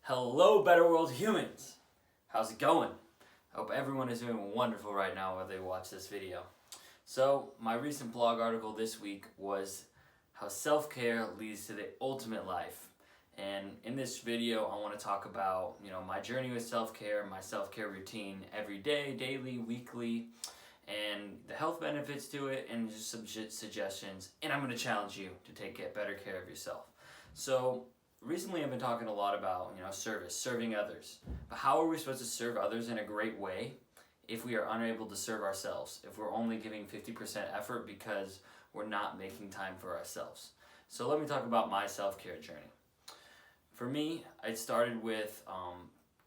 Hello, Better World humans! How's it going? I hope everyone is doing wonderful right now while they watch this video. So, my recent blog article this week was how self-care leads to the ultimate life. And in this video, I want to talk about, my journey with self-care, my self-care routine every day, daily, weekly, and the health benefits to it, and just some suggestions. And I'm going to challenge you to get better care of yourself. So, recently I've been talking a lot about, serving others. But how are we supposed to serve others in a great way if we are unable to serve ourselves? If we're only giving 50% effort because we're not making time for ourselves? So let me talk about my self-care journey. For me, it started with,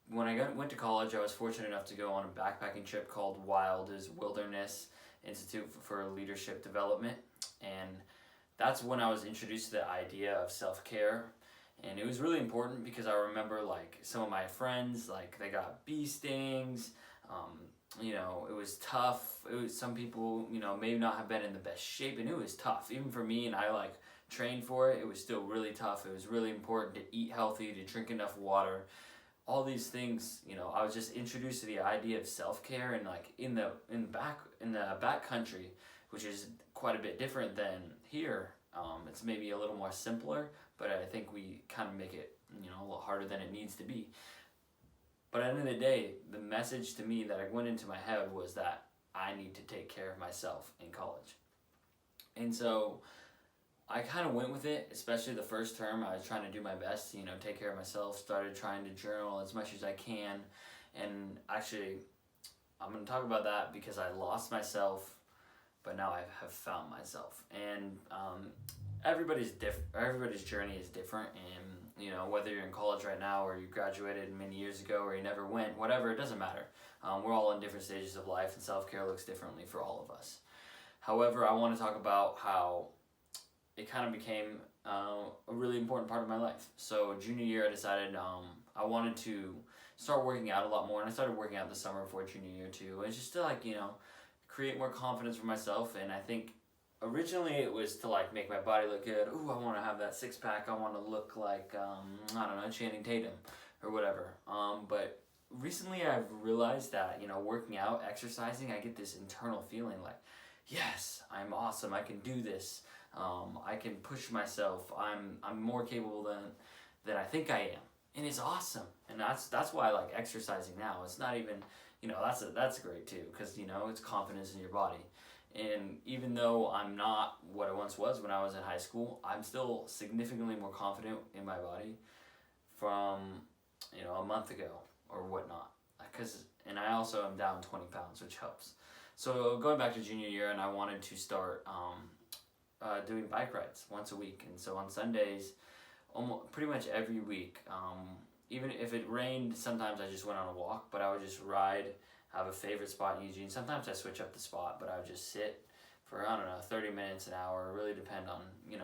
when I went to college, I was fortunate enough to go on a backpacking trip called WILD, is Wilderness Institute for Leadership Development. And that's when I was introduced to the idea of self-care. And it was really important because I remember some of my friends, they got bee stings, it was tough. Some people, may not have been in the best shape, and it was tough. Even for me, and I trained for it, it was still really tough. It was really important to eat healthy, to drink enough water. All these things, I was just introduced to the idea of self-care, and in the back country, which is quite a bit different than here. It's maybe a little more simpler, but I think we kind of make it, a lot harder than it needs to be. But at the end of the day, the message to me that went into my head was that I need to take care of myself in college. And so I kind of went with it, especially the first term. I was trying to do my best to, take care of myself, started trying to journal as much as I can. And actually, I'm going to talk about that because I lost myself, but now I have found myself. And everybody's journey is different, and whether you're in college right now or you graduated many years ago or you never went, whatever, it doesn't matter. We're all in different stages of life, and self-care looks differently for all of us. However, I want to talk about how it kind of became a really important part of my life. So junior year, I decided I wanted to start working out a lot more, and I started working out the summer before junior year too. It's just to create more confidence for myself. And I think originally it was to make my body look good. Ooh, I want to have that six-pack. I want to look like Channing Tatum or whatever. But recently I've realized that working out, exercising, I get this internal feeling like, yes, I'm awesome. I can do this. I can push myself. I'm more capable than I think I am, and it's awesome. And that's why I like exercising now. It's not even that's great too, because it's confidence in your body. And even though I'm not what I once was when I was in high school, I'm still significantly more confident in my body from a month ago or whatnot. And I also am down 20 pounds, which helps. So going back to junior year, and I wanted to start doing bike rides once a week. And so on Sundays, pretty much every week, even if it rained, sometimes I just went on a walk, but I would just ride. I have a favorite spot in Eugene. Sometimes I switch up the spot, but I would just sit for, 30 minutes, an hour. It really depend on,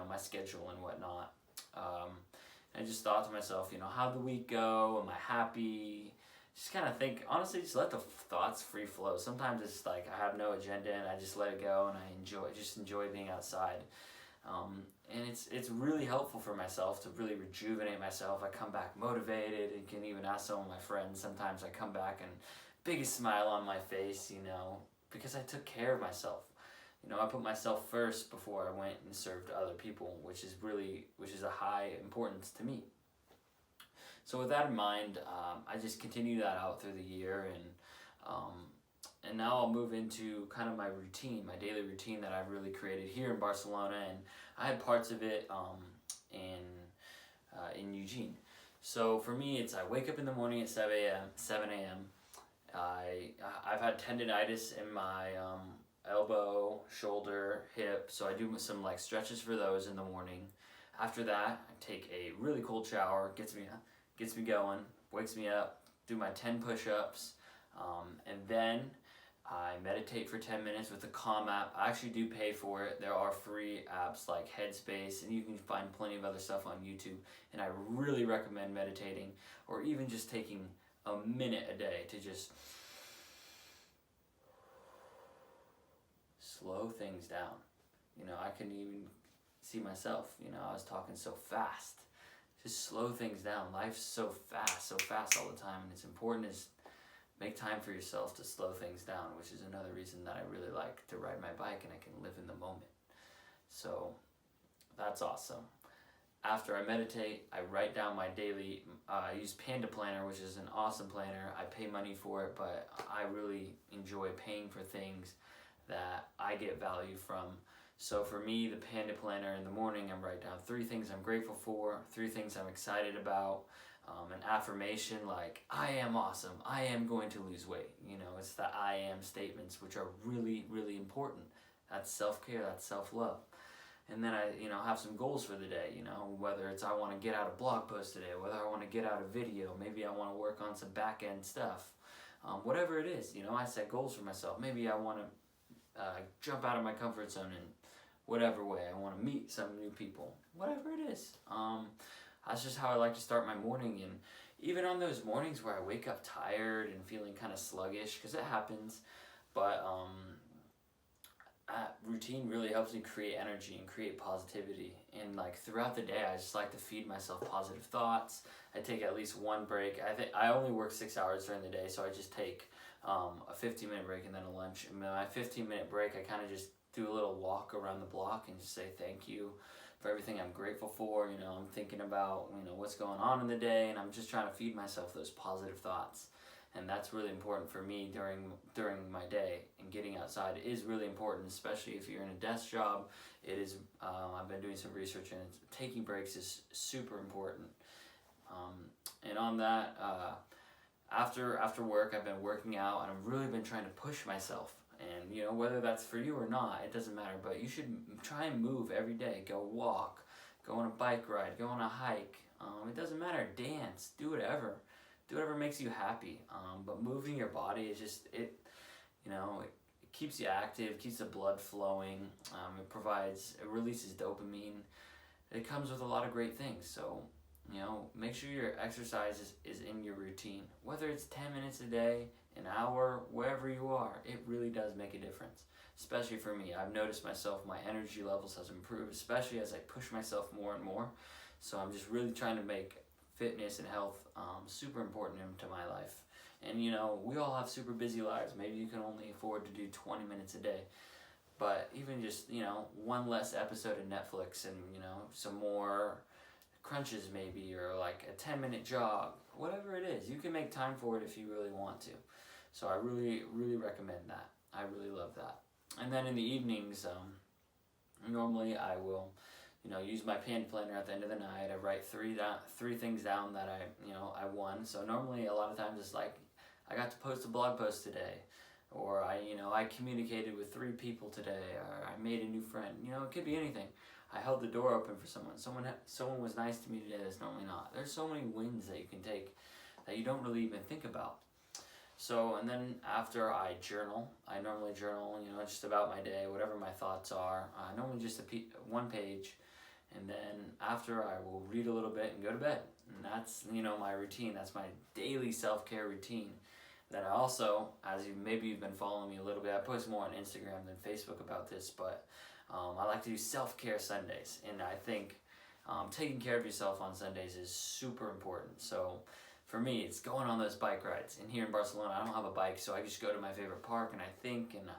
my schedule and whatnot. And I just thought to myself, how'd the week go? Am I happy? Just kind of think, honestly, just let the thoughts free flow. Sometimes it's I have no agenda and I just let it go, and I enjoy being outside. And it's really helpful for myself to really rejuvenate myself. I come back motivated, and can even ask some of my friends. Sometimes I come back and biggest smile on my face, because I took care of myself. I put myself first before I went and served other people, which is a high importance to me. So with that in mind, I just continue that out through the year, and now I'll move into kind of my routine, my daily routine that I've really created here in Barcelona, and I had parts of it in Eugene. So for me, it's I wake up in the morning at 7 a.m. I've had tendinitis in my elbow, shoulder, hip, so I do some stretches for those in the morning. After that, I take a really cold shower, gets me going, wakes me up, do my 10 push-ups, and then I meditate for 10 minutes with the Calm app. I actually do pay for it. There are free apps like Headspace, and you can find plenty of other stuff on YouTube, and I really recommend meditating, or even just taking a minute a day to just slow things down. I can even see myself, I was talking so fast. just slow things down. Life's so fast all the time, and it's important to make time for yourself to slow things down, which is another reason that I really like to ride my bike, and I can live in the moment. So that's awesome. After I meditate, I write down my daily, I use Panda Planner, which is an awesome planner. I pay money for it, but I really enjoy paying for things that I get value from. So for me, the Panda Planner in the morning, I write down 3 things I'm grateful for, 3 things I'm excited about, an affirmation like, I am awesome, I am going to lose weight. You know, it's the I am statements, which are really, really important. That's self-care, that's self-love. And then I, have some goals for the day, whether it's I want to get out a blog post today, whether I want to get out a video, maybe I want to work on some back-end stuff. Whatever it is, I set goals for myself. Maybe I want to jump out of my comfort zone in whatever way. I want to meet some new people, whatever it is. That's just how I like to start my morning. And even on those mornings where I wake up tired and feeling kind of sluggish, because it happens, but routine really helps me create energy and create positivity. And like throughout the day, I just like to feed myself positive thoughts. I take at least one break. I only work 6 hours during the day, so I just take a 15-minute break and then a lunch. And my 15-minute break, I kind of just do a little walk around the block and just say thank you for everything I'm grateful for. I'm thinking about what's going on in the day, and I'm just trying to feed myself those positive thoughts. And that's really important for me during my day. And getting outside is really important, especially if you're in a desk job. It is. I've been doing some research, and taking breaks is super important. And on that, after work, I've been working out, and I've really been trying to push myself. And whether that's for you or not, it doesn't matter. But you should try and move every day. Go walk, go on a bike ride, go on a hike. It doesn't matter. Dance, do whatever. Do whatever makes you happy. But moving your body is just, it keeps you active, keeps the blood flowing. It releases dopamine. It comes with a lot of great things. So, make sure your exercise is in your routine. Whether it's 10 minutes a day, an hour, wherever you are, it really does make a difference. Especially for me. I've noticed myself, my energy levels has improved, especially as I push myself more and more. So I'm just really trying to make fitness and health super important into my life. And we all have super busy lives. Maybe you can only afford to do 20 minutes a day, but even just one less episode of Netflix, and some more crunches maybe, or like a 10-minute jog, whatever it is, you can make time for it if you really want to. So I really recommend that. I really love that. And then in the evenings, normally I will use my Panda Planner at the end of the night. I write 3 things down that I won. So normally a lot of times it's like, I got to post a blog post today, or I communicated with 3 people today, or I made a new friend. It could be anything. I held the door open for someone. Someone was nice to me today that's normally not. There's so many wins that you can take that you don't really even think about. So, and then after I journal, I normally journal, just about my day, whatever my thoughts are. Normally just one page. And then after, I will read a little bit and go to bed. And that's, my routine. That's my daily self-care routine. Then I also, maybe you've been following me a little bit, I post more on Instagram than Facebook about this, but I like to do self-care Sundays. And I think taking care of yourself on Sundays is super important. So for me, it's going on those bike rides. And here in Barcelona, I don't have a bike, so I just go to my favorite park and I think, and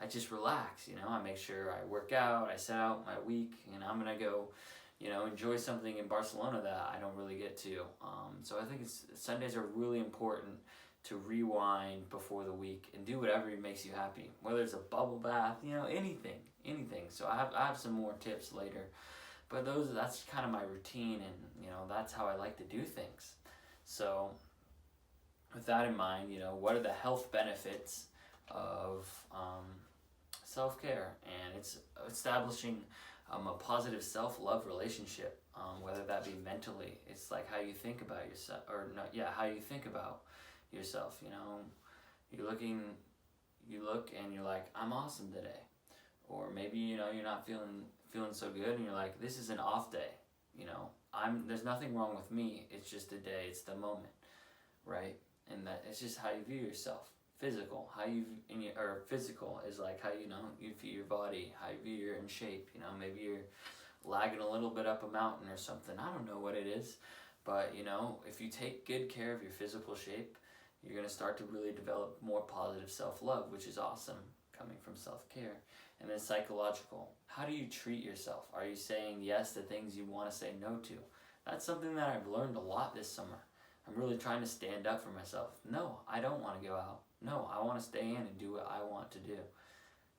I just relax. I make sure I work out, I set out my week, and I'm gonna go, enjoy something in Barcelona that I don't really get to. So I think Sundays are really important to rewind before the week and do whatever makes you happy. Whether it's a bubble bath, anything. So I have some more tips later, but that's kind of my routine, and that's how I like to do things. So with that in mind, what are the health benefits of self-care? And it's establishing a positive self-love relationship, whether that be mentally. It's like how you think about yourself, how you think about yourself. You look and you're like, I'm awesome today. Or maybe you're not feeling so good, and you're like, this is an off day. There's nothing wrong with me. It's just a day. It's the moment, right? And that it's just how you view yourself. Physical, physical is like how you view your body, how you view you're in shape. Maybe you're lagging a little bit up a mountain or something. I don't know what it is, but you know, if you take good care of your physical shape, you're going to start to really develop more positive self-love, which is awesome coming from self-care. And then psychological. How do you treat yourself? Are you saying yes to things you want to say no to? That's something that I've learned a lot this summer. I'm really trying to stand up for myself. No, I don't want to go out. No, I want to stay in and do what I want to do.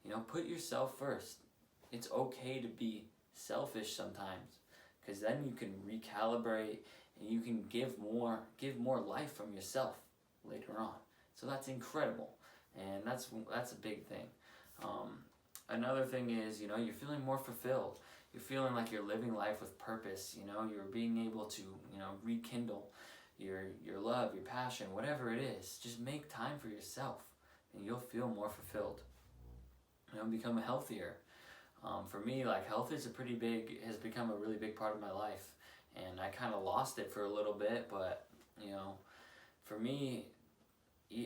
You know, put yourself first. It's okay to be selfish sometimes, because then you can recalibrate and you can give more life from yourself later on. So that's incredible, and that's a big thing. Another thing is, you know, you're feeling more fulfilled. You're feeling like you're living life with purpose. You know, you're being able to, you know, rekindle your love, your passion, whatever it is. Just make time for yourself, and you'll feel more fulfilled. You know, become healthier. For me, like, health is has become a really big part of my life, and I kind of lost it for a little bit. But you know, for me,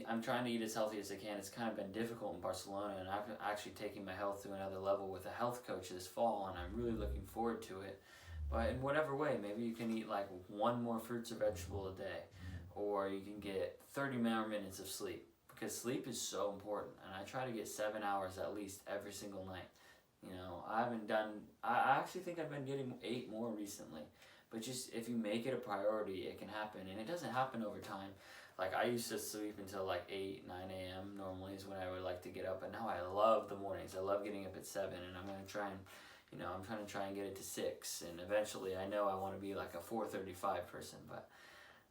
I'm trying to eat as healthy as I can. It's kind of been difficult in Barcelona, and I'm actually taking my health to another level with a health coach this fall, and I'm really looking forward to it. But in whatever way, maybe you can eat like one more fruits or vegetable a day, or you can get 30 more minutes of sleep, because sleep is so important, and I try to get 7 hours at least every single night. You know, I actually think I've been getting 8 more recently, but just if you make it a priority, it can happen, and it doesn't happen over time. Like, I used to sleep until like 8, 9 a.m. normally is when I would like to get up, but now I love the mornings. I love getting up at 7, and I'm going to try and, you know, I'm trying to get it to 6, and eventually I know I want to be like a 4:35 person, but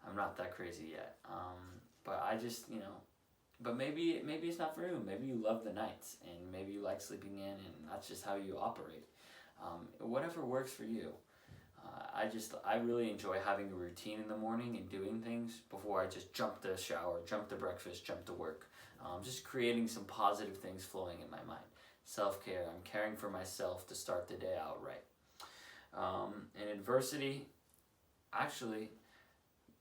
I'm not that crazy yet. But I just, you know, but maybe it's not for you. Maybe you love the nights, and maybe you like sleeping in, and that's just how you operate. Whatever works for you. I really enjoy having a routine in the morning and doing things before I just jump to shower, jump to breakfast, jump to work. Just creating some positive things flowing in my mind. Self-care. I'm caring for myself to start the day out right. In adversity, actually,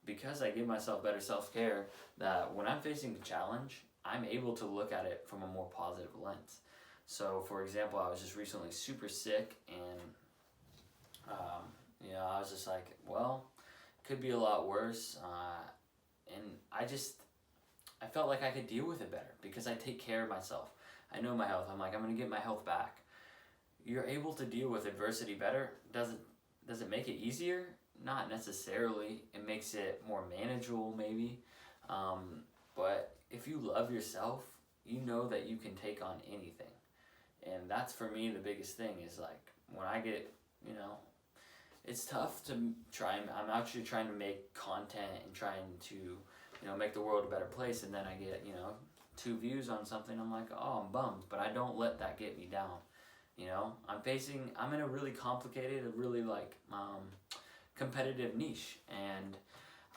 because I give myself better self-care, that when I'm facing a challenge, I'm able to look at it from a more positive lens. So, for example, I was just recently super sick, and you know, I was just like, well, could be a lot worse, and I felt like I could deal with it better because I take care of myself. I know my health. I'm like, I'm gonna get my health back. You're able to deal with adversity better. Does it make it easier? Not necessarily. It makes it more manageable, maybe. But if you love yourself, you know that you can take on anything, and that's for me the biggest thing. Is like, when I get, you know, it's tough to I'm actually trying to make content and trying to, you know, make the world a better place, and then I get, you know, 2 views on something. I'm like, oh, I'm bummed, but I don't let that get me down. You know, I'm in a really complicated, a really like competitive niche, and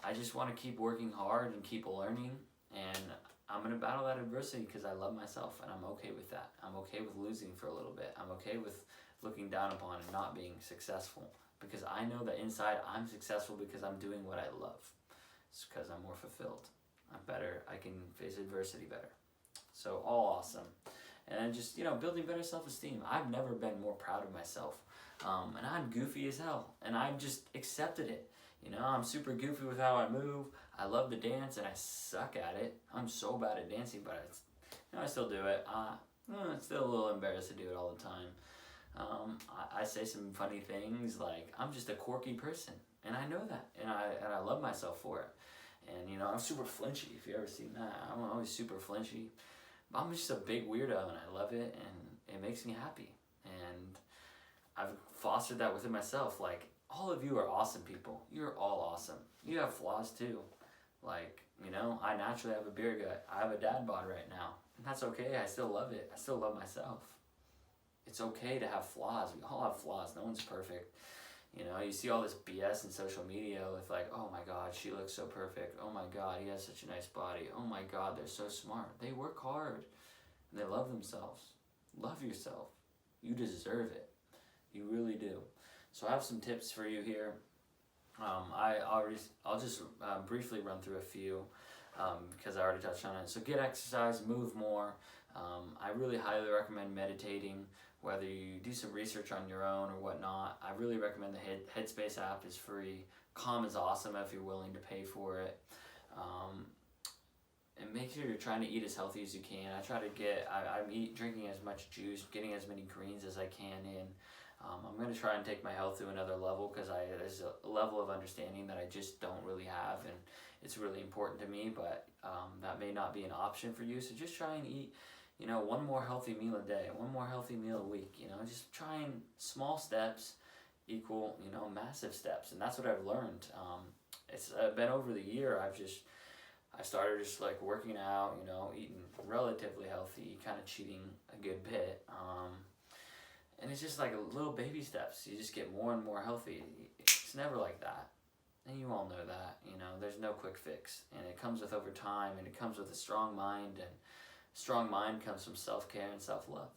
I just want to keep working hard and keep learning, and I'm going to battle that adversity because I love myself, and I'm okay with that. I'm okay with losing for a little bit. I'm okay with looking down upon and not being successful, because I know that inside I'm successful because I'm doing what I love. It's because I'm more fulfilled. I'm better. I can face adversity better. So all awesome. And then just, you know, building better self-esteem. I've never been more proud of myself. And I'm goofy as hell. And I've just accepted it. You know, I'm super goofy with how I move. I love to dance, and I suck at it. I'm so bad at dancing, but I still do it. I'm still a little embarrassed to do it all the time. I say some funny things, like, I'm just a quirky person, and I know that, and I love myself for it. And, you know, I'm super flinchy. If you ever seen that, I'm always super flinchy. I'm just a big weirdo, and I love it, and it makes me happy. And I've fostered that within myself. Like, all of you are awesome people. You're all awesome. You have flaws too. Like, you know, I naturally have a beer gut. I have a dad bod right now, and that's okay. I still love it. I still love myself. It's okay to have flaws. We all have flaws. No one's perfect. You know, you see all this BS in social media with like, oh my God, she looks so perfect. Oh my God, he has such a nice body. Oh my God, they're so smart. They work hard, and they love themselves. Love yourself. You deserve it. You really do. So I have some tips for you here. I'll just briefly run through a few. because I already touched on it. So get exercise, move more. I really highly recommend meditating, whether you do some research on your own or whatnot. I really recommend the Headspace app. Is free. Calm is awesome if you're willing to pay for it. And make sure you're trying to eat as healthy as you can. I try to I'm drinking as much juice, getting as many greens as I can in. I'm going to try and take my health to another level, because there's a level of understanding that I just don't really have, and it's really important to me, but that may not be an option for you. So just try and eat, one more healthy meal a day, one more healthy meal a week. Just trying small steps equal, massive steps, and that's what I've learned. It's been over the year. I started just like working out, eating relatively healthy, kind of cheating a good bit. And it's just like little baby steps. You just get more and more healthy. It's never like that. And you all know that, there's no quick fix. And it comes with over time, and it comes with a strong mind, and strong mind comes from self-care and self-love.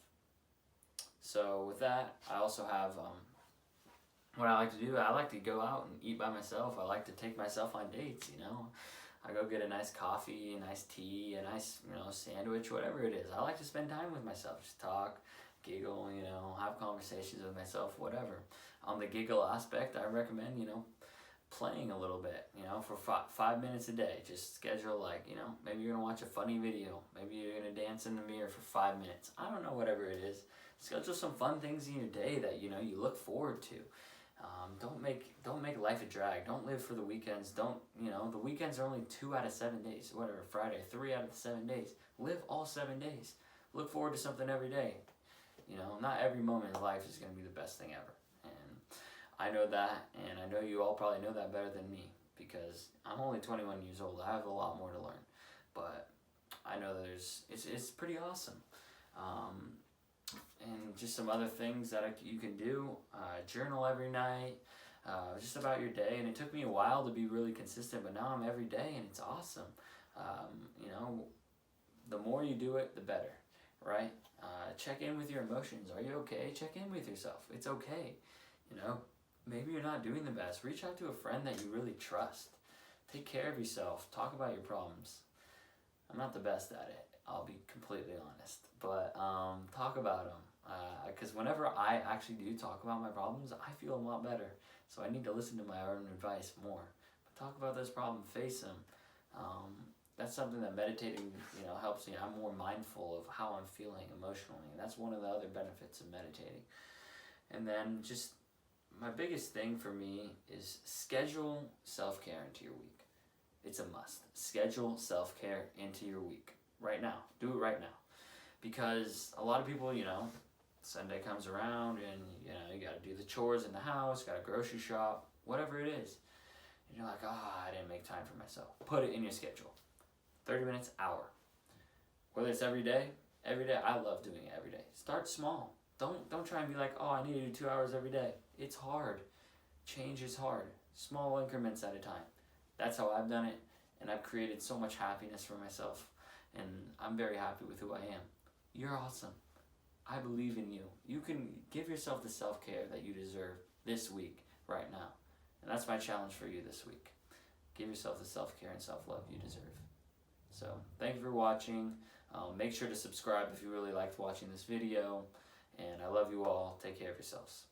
So with that, I also have, what I like to do, I like to go out and eat by myself. I like to take myself on dates, I go get a nice coffee, a nice tea, a nice, sandwich, whatever it is. I like to spend time with myself, just talk, giggle, have conversations with myself, whatever. On the giggle aspect, I recommend, playing a little bit, for 5 minutes a day. Just schedule maybe you're gonna watch a funny video, maybe you're gonna dance in the mirror for 5 minutes. I don't know, whatever it is. Schedule some fun things in your day that you look forward to. Don't make life a drag. Don't live for the weekends. The weekends are only 2 out of 7 days. Whatever, Friday, 3 out of the 7 days. Live all 7 days. Look forward to something every day. Not every moment in life is going to be the best thing ever. And I know that, and I know you all probably know that better than me, because I'm only 21 years old. I have a lot more to learn. But I know that it's pretty awesome. And just some other things that you can do. Journal every night, just about your day. And it took me a while to be really consistent, but now I'm every day, and it's awesome. The more you do it, the better, right? Check in with your emotions. Are you okay? Check in with yourself. It's okay. Maybe you're not doing the best. Reach out to a friend that you really trust. Take care of yourself. Talk about your problems. I'm not the best at it, I'll be completely honest, but talk about them. Because whenever I actually do talk about my problems, I feel a lot better. So I need to listen to my own advice more. But talk about those problems, face them. That's something that meditating, helps me. I'm more mindful of how I'm feeling emotionally, and that's one of the other benefits of meditating. And then just my biggest thing for me is schedule self-care into your week. It's a must. Schedule self-care into your week right now. Do it right now. Because a lot of people, Sunday comes around and, you got to do the chores in the house, got to grocery shop, whatever it is. And you're like, I didn't make time for myself. Put it in your schedule. 30 minutes, hour. Whether it's every day, I love doing it every day. Start small. Don't try and be like, I need to do 2 hours every day. It's hard. Change is hard. Small increments at a time. That's how I've done it, and I've created so much happiness for myself, and I'm very happy with who I am. You're awesome. I believe in you. You can give yourself the self-care that you deserve this week, right now. And that's my challenge for you this week. Give yourself the self-care and self-love you deserve. So, thank you for watching. Make sure to subscribe if you really liked watching this video. And I love you all. Take care of yourselves.